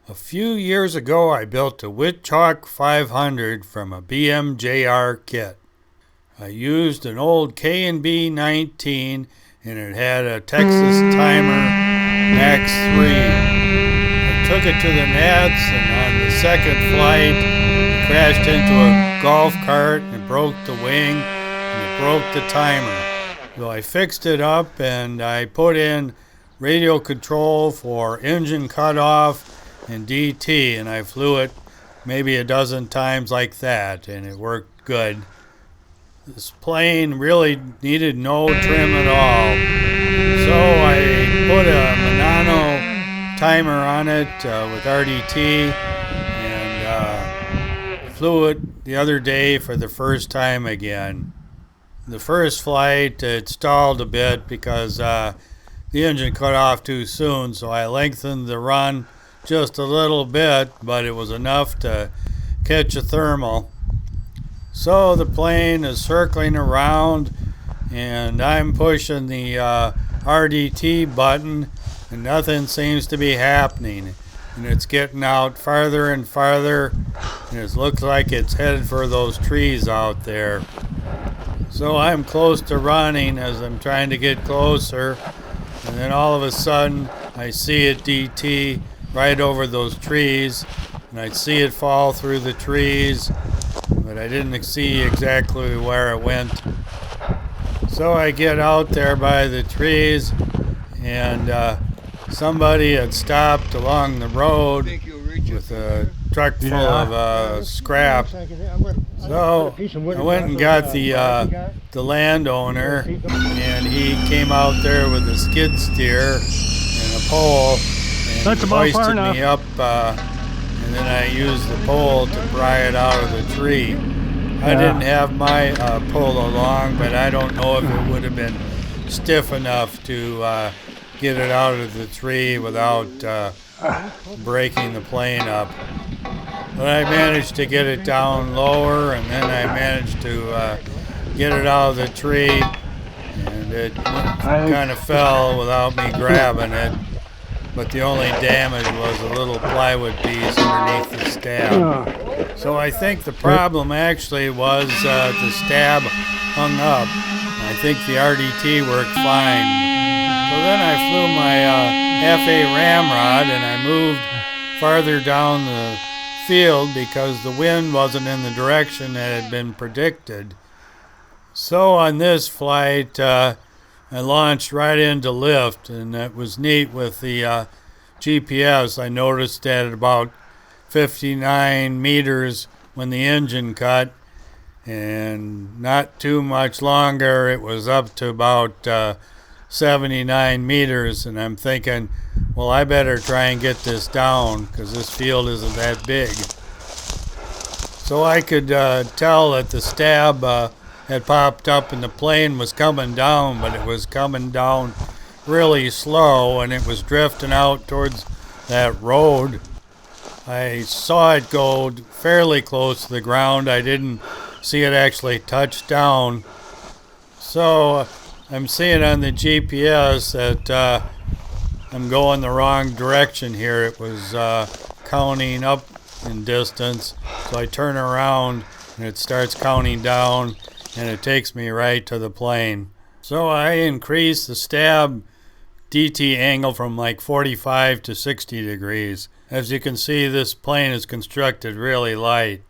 A few years ago, I built a Witchhawk 500 from a BMJR kit. I used an old K&B 19, and it had a Texas Timer Max 3. I took it to the nets, and on the second flight, it crashed into a golf cart, and it broke the wing, and it broke the timer. So I fixed it up, and I put in radio control for engine cutoff and DT, and I flew it maybe a dozen times like that, and it worked good. This plane really needed no trim at all, so I put a Manano timer on it with RDT, and flew it the other day for the first time again. The first flight, it stalled a bit because the engine cut off too soon, so I lengthened the run just a little bit, but it was enough to catch a thermal. So the plane is circling around, and I'm pushing the RDT button, and nothing seems to be happening. And it's getting out farther and farther, and it looks like it's headed for those trees out there. So I'm close to running as I'm trying to get closer, and then all of a sudden I see it DT right over those trees, and I see it fall through the trees, but I didn't see exactly where it went. So I get out there by the trees, and somebody had stopped along the road with a truck full of scrap. So I went and got the landowner, and he came out there with a skid steer and a pole, and he hoisted me up, and then I used the pole to pry it out of the tree. I didn't have my pole along, but I don't know if it would have been stiff enough to get it out of the tree without breaking the plane up. But I managed to get it down lower, and then I managed to get it out of the tree, and it kind of fell without me grabbing it. But the only damage was a little plywood piece underneath the stab. So I think the problem actually was the stab hung up. I think the RDT worked fine. So then I flew my A Ramrod, and I moved farther down the field because the wind wasn't in the direction that had been predicted. So on this flight, I launched right into lift, and that was neat with the GPS. I noticed at about 59 meters when the engine cut, and not too much longer, it was up to about 79 meters, and I'm thinking, well, I better try and get this down because this field isn't that big. So I could tell that the stab had popped up and the plane was coming down, but it was coming down really slow, and it was drifting out towards that road. I saw it go fairly close to the ground. I didn't see it actually touch down. So I'm seeing on the GPS that I'm going the wrong direction here. It was counting up in distance, so I turn around and it starts counting down, and it takes me right to the plane. So I increased the stab DT angle from like 45 to 60 degrees. As you can see, this plane is constructed really light.